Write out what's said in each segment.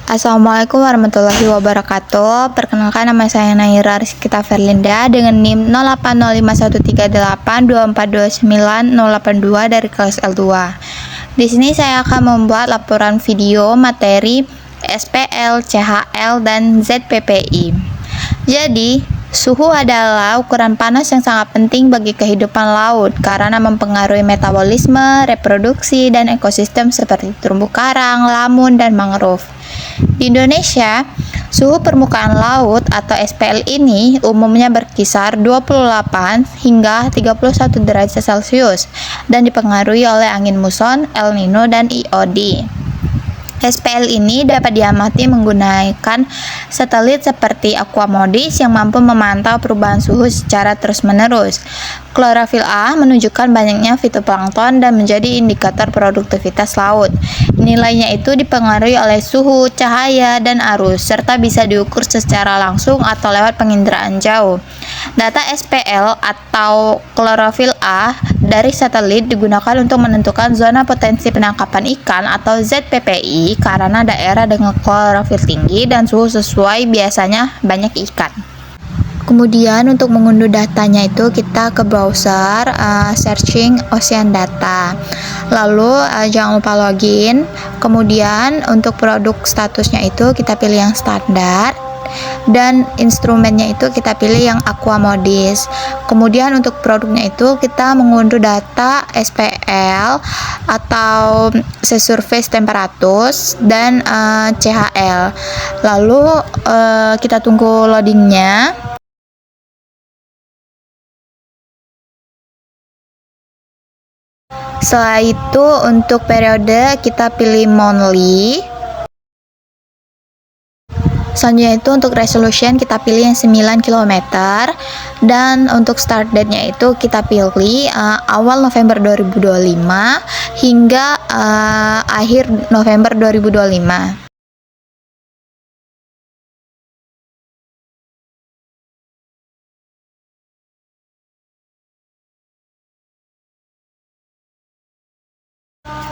Assalamualaikum warahmatullahi wabarakatuh. Perkenalkan, nama saya Naira Rizkita Verlinda dengan NIM 08051382429082 dari kelas L2. Di sini saya akan membuat laporan video materi SPL, CHL, dan ZPPI. Jadi, suhu adalah ukuran panas yang sangat penting bagi kehidupan laut karena mempengaruhi metabolisme, reproduksi, dan ekosistem seperti terumbu karang, lamun, dan mangrove. Di Indonesia, suhu permukaan laut atau SPL ini umumnya berkisar 28 hingga 31 derajat Celcius dan dipengaruhi oleh angin muson, El Nino, dan IOD. SPL ini dapat diamati menggunakan satelit seperti Aquamodis yang mampu memantau perubahan suhu secara terus-menerus. Klorofil A menunjukkan banyaknya fitoplankton dan menjadi indikator produktivitas laut. Nilainya itu dipengaruhi oleh suhu, cahaya, dan arus, serta bisa diukur secara langsung atau lewat penginderaan jauh. Data SPL atau klorofil A dari satelit digunakan untuk menentukan zona potensi penangkapan ikan atau ZPPI karena daerah dengan klorofil tinggi dan suhu sesuai biasanya banyak ikan. Kemudian untuk mengunduh datanya itu kita ke browser, searching Ocean Data. Lalu jangan lupa login. Kemudian untuk produk statusnya itu kita pilih yang standar. Dan instrumennya itu kita pilih yang Aquamodis. Kemudian untuk produknya itu kita mengunduh data SPL atau Sea Surface Temperature dan CHL. Lalu kita tunggu loadingnya. Setelah itu untuk periode kita pilih monthly. Selanjutnya itu untuk resolution kita pilih yang 9 km dan untuk start date-nya itu kita pilih awal November 2025 hingga akhir November 2025.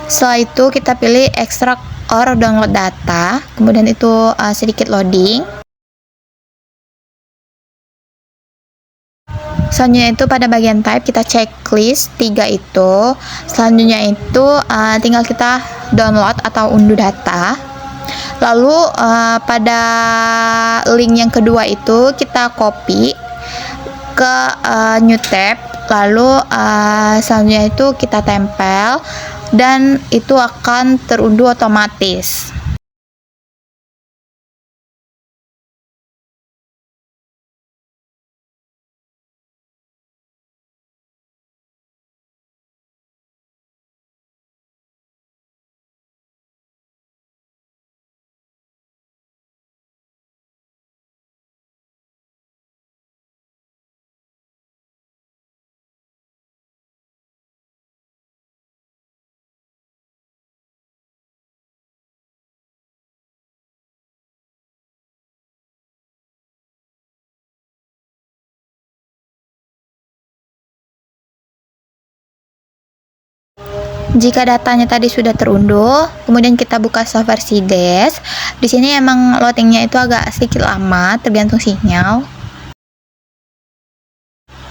Setelah itu kita pilih extract or download data, kemudian itu sedikit loading. Selanjutnya itu pada bagian type kita checklist 3 itu. Selanjutnya itu tinggal kita download atau unduh data. Lalu pada link yang kedua itu kita copy ke new tab. Lalu selanjutnya itu kita tempel dan itu akan terunduh otomatis. Jika datanya tadi sudah terunduh, kemudian kita buka software Sides. Di sini emang loadingnya itu agak sedikit lama, tergantung sinyal.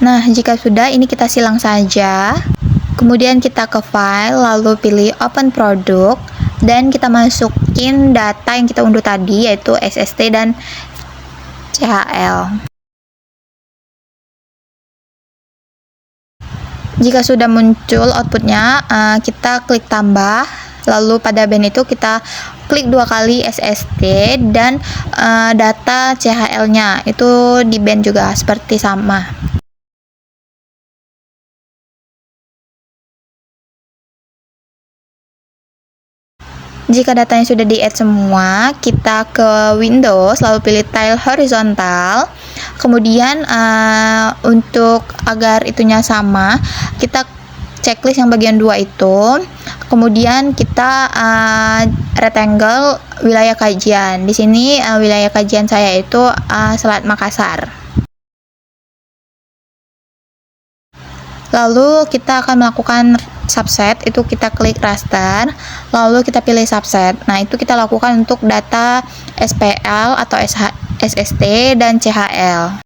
Nah, jika sudah, ini kita silang saja. Kemudian kita ke file, lalu pilih Open Product, dan kita masukin data yang kita unduh tadi, yaitu SST dan CHL. Jika sudah muncul outputnya, kita klik tambah, lalu pada band itu kita klik 2 kali SST dan data CHL-nya itu di band juga seperti sama. Jika datanya sudah di-add semua, kita ke Windows, lalu pilih tile horizontal. Kemudian untuk agar itunya sama, kita checklist yang bagian 2 itu. Kemudian kita rectangle wilayah kajian. Di sini wilayah kajian saya itu Selat Makassar. Lalu kita akan melakukan subset, itu kita klik raster, lalu kita pilih subset. Nah, itu kita lakukan untuk data SPL atau SST dan CHL.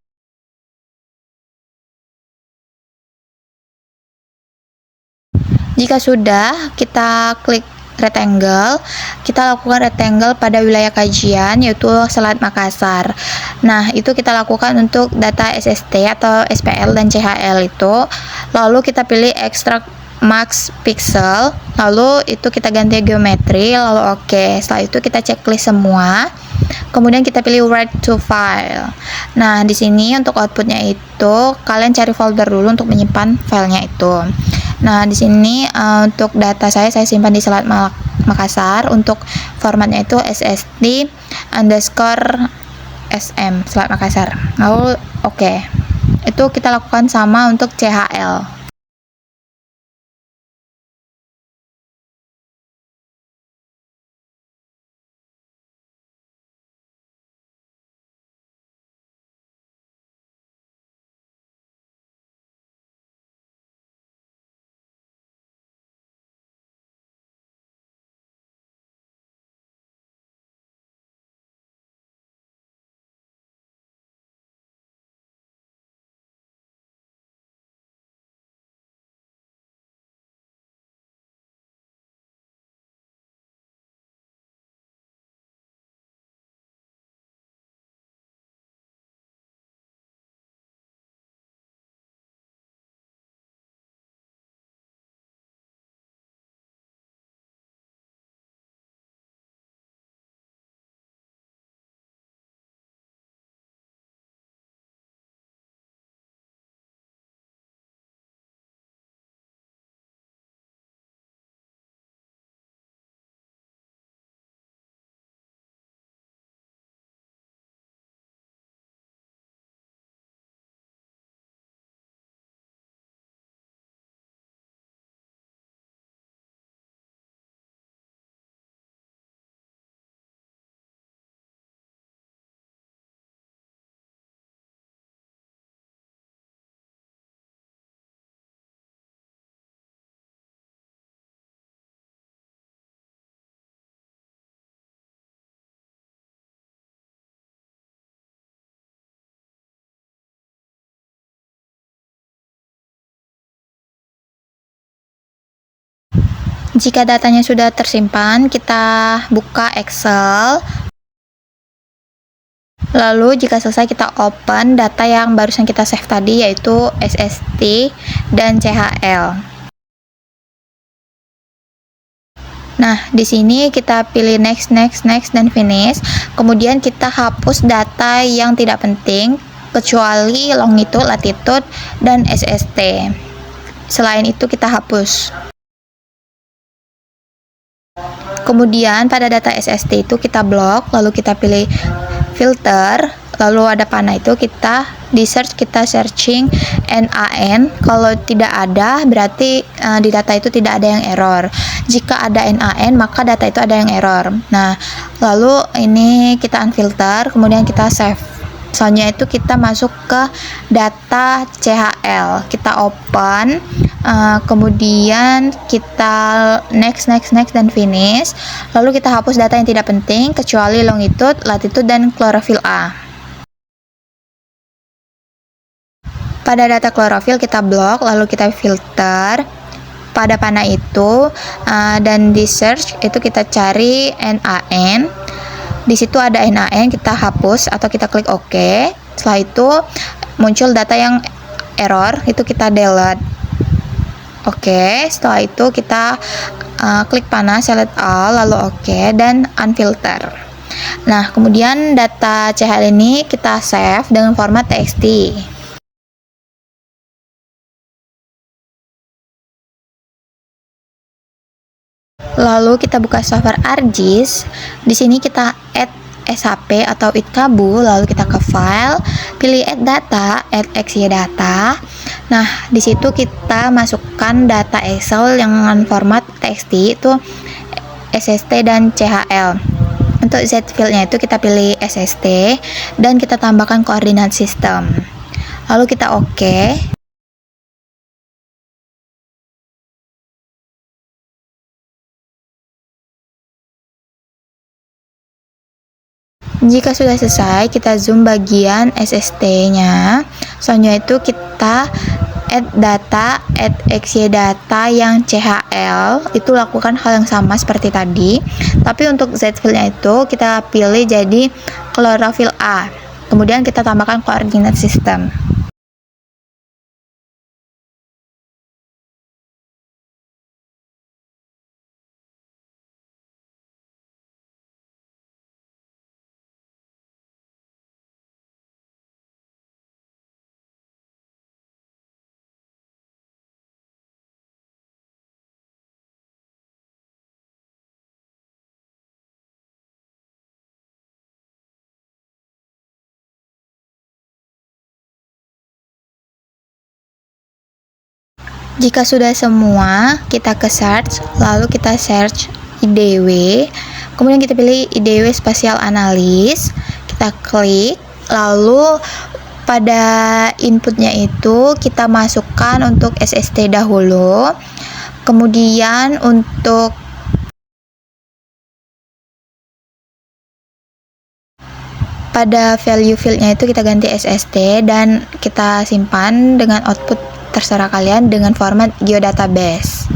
Jika sudah, kita klik rectangle, kita lakukan rectangle pada wilayah kajian yaitu Selat Makassar. Nah, itu kita lakukan untuk data SST atau SPL dan CHL itu. Lalu kita pilih extract max pixel, lalu itu kita ganti geometri, lalu oke. Setelah itu kita checklist semua. Kemudian kita pilih write to file. Nah, di sini untuk outputnya itu kalian cari folder dulu untuk menyimpan filenya itu. Nah, di sini untuk data saya simpan di Selat Makassar. Untuk formatnya itu SSD underscore SM Selat Makassar. Lalu oke. Itu kita lakukan sama untuk CHL. Jika datanya sudah tersimpan, kita buka Excel. Lalu jika selesai, kita open data yang barusan kita save tadi, yaitu SST dan CHL. Nah, di sini kita pilih next, dan finish. Kemudian kita hapus data yang tidak penting, kecuali longitude, latitude, dan SST. Selain itu kita hapus. Kemudian pada data SST itu kita blok, lalu kita pilih filter, lalu ada panah itu kita di search, kita searching NaN. Kalau tidak ada, berarti di data itu tidak ada yang error. Jika ada NaN, maka data itu ada yang error. Nah, lalu ini kita unfilter, kemudian kita save. Selanjutnya itu kita masuk ke data CHL, kita open, kemudian kita next, dan finish. Lalu kita hapus data yang tidak penting kecuali longitude, latitude, dan klorofil A. Pada data klorofil kita blok, lalu kita filter pada panah itu, dan di search itu kita cari NaN. Di situ ada NaN, kita hapus atau kita klik OK. Setelah itu muncul data yang error, itu kita delete. Oke, setelah itu kita klik panah, select all, lalu OK, dan unfilter. Nah, kemudian data CHL ini kita save dengan format TXT. Lalu kita buka software ArcGIS. Di sini kita add SHP atau itkabu, lalu kita ke file, pilih add data, add XY data. Nah, di situ kita masukkan data Excel yang dengan format TXT itu SST dan CHL. Untuk Z fieldnya itu kita pilih SST dan kita tambahkan koordinat sistem. Lalu kita OK. Jika sudah selesai, kita zoom bagian SST-nya. Selanjutnya itu kita add data, add XY data yang CHL. Itu lakukan hal yang sama seperti tadi. Tapi untuk Z field-nya itu kita pilih jadi chlorophyll A. Kemudian kita tambahkan koordinat sistem. Jika sudah semua, kita ke search, lalu kita search IDW, kemudian kita pilih IDW Spatial Analysis, kita klik, lalu pada inputnya itu kita masukkan untuk SST dahulu, kemudian untuk pada value fieldnya itu kita ganti SST dan kita simpan dengan output terserah kalian dengan format geodatabase.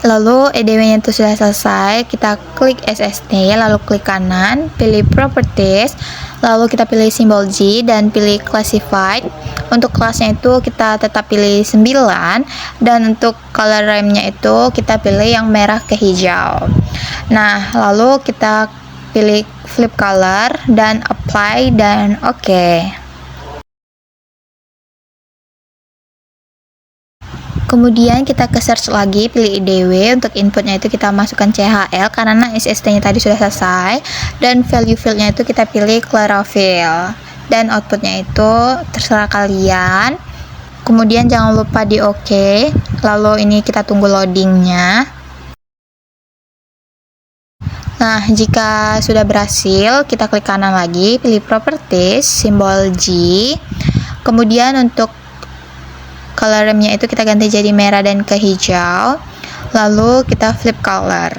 Lalu EDW-nya itu sudah selesai, kita klik SST, lalu klik kanan, pilih Properties, lalu kita pilih simbol G dan pilih Classified. Untuk kelasnya itu kita tetap pilih 9, dan untuk color ramp-nya itu kita pilih yang merah ke hijau. Nah, lalu kita pilih Flip Color dan Apply dan OK. Kemudian kita ke search lagi, pilih IDW, untuk inputnya itu kita masukkan CHL karena SST-nya tadi sudah selesai, dan value field-nya itu kita pilih chlorophyll, dan outputnya itu terserah kalian. Kemudian jangan lupa di OK, lalu ini kita tunggu loadingnya. Nah, jika sudah berhasil, kita klik kanan lagi, pilih Properties, simbol G, kemudian untuk color ramp-nya itu kita ganti jadi merah dan ke hijau, lalu kita flip color.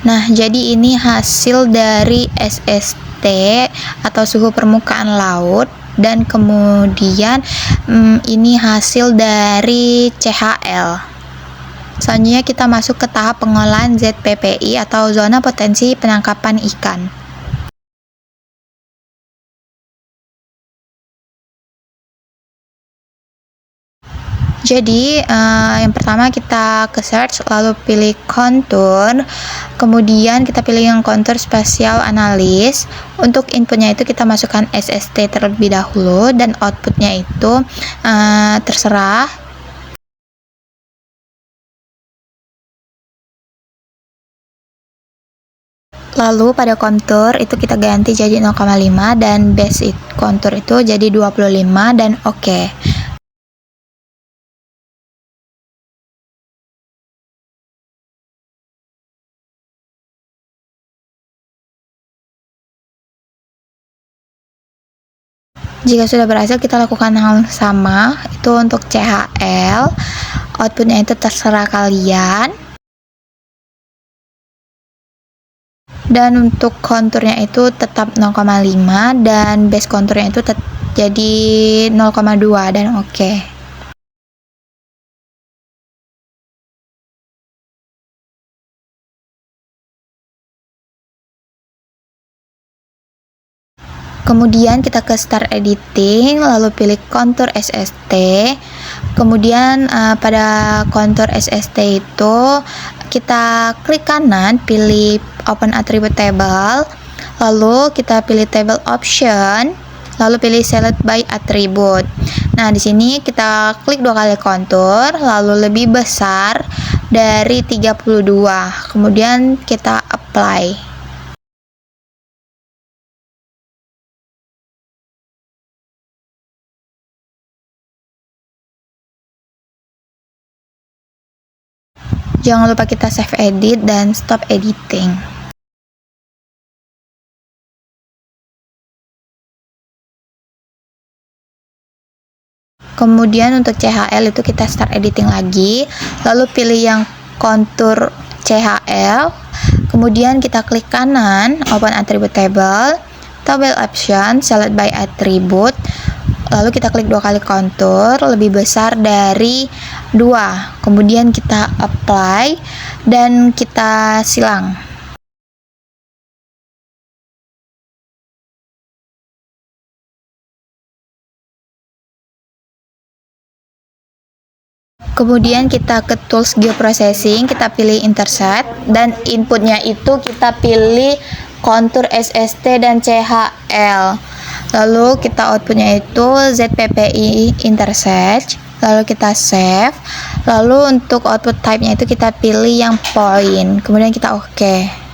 Nah, jadi ini hasil dari SST atau suhu permukaan laut, dan kemudian ini hasil dari CHL. Selanjutnya kita masuk ke tahap pengolahan ZPPI atau zona potensi penangkapan ikan. Jadi yang pertama kita ke search, lalu pilih kontur, kemudian kita pilih yang kontur spatial analis. Untuk inputnya itu kita masukkan SST terlebih dahulu, dan outputnya itu terserah. Lalu pada kontur itu kita ganti jadi 0,5 dan base kontur itu jadi 25 dan OK. Jika sudah berhasil, kita lakukan hal sama itu untuk CHL. Outputnya itu terserah kalian. Dan untuk konturnya itu tetap 0,5 dan base konturnya itu jadi 0,2 dan OK. Kemudian kita ke Start Editing, lalu pilih kontur SST. Kemudian pada kontur SST itu kita klik kanan, pilih Open Attribute Table, lalu kita pilih Table Option, lalu pilih Select by Attribute. Nah, di sini kita klik 2 kali kontur, lalu lebih besar dari 32. Kemudian kita apply. Jangan lupa kita save edit dan stop editing. Kemudian untuk CHL itu kita start editing lagi, lalu pilih yang kontur CHL, kemudian kita klik kanan, open attribute table, table option, select by attribute, lalu kita klik 2 kali kontur, lebih besar dari 2, kemudian kita apply, dan kita silang. Kemudian kita ke tools geoprocessing, kita pilih intercept, dan inputnya itu kita pilih kontur SST dan CHL. Lalu kita outputnya itu ZPPI intercept, lalu kita save. Lalu untuk output type-nya itu kita pilih yang point, kemudian kita oke.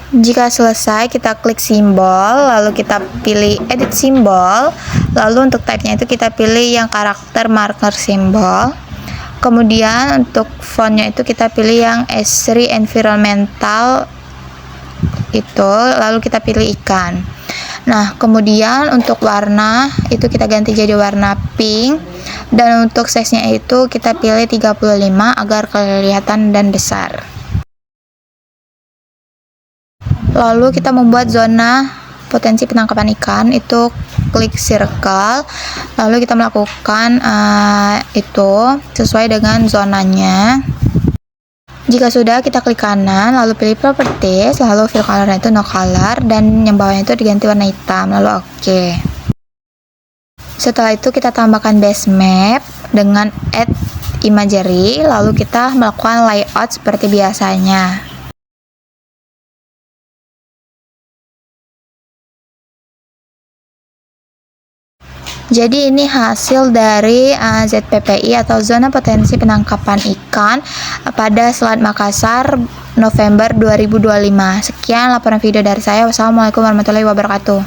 Jika selesai, kita klik simbol, lalu kita pilih edit simbol, lalu untuk type-nya itu kita pilih yang karakter marker simbol. Kemudian untuk fontnya itu kita pilih yang Esri environmental itu, lalu kita pilih ikan. Nah, kemudian untuk warna itu kita ganti jadi warna pink, dan untuk size-nya itu kita pilih 35 agar kelihatan dan besar. Lalu kita membuat zona potensi penangkapan ikan, itu klik circle, lalu kita melakukan itu sesuai dengan zonanya. Jika sudah, kita klik kanan, lalu pilih properties, lalu fill color itu no color, dan yang bawahnya itu diganti warna hitam, lalu oke. Setelah itu kita tambahkan base map dengan add imagery, lalu kita melakukan layout seperti biasanya. Jadi ini hasil dari ZPPI atau zona potensi penangkapan ikan pada Selat Makassar November 2025. Sekian laporan video dari saya. Wassalamualaikum warahmatullahi wabarakatuh.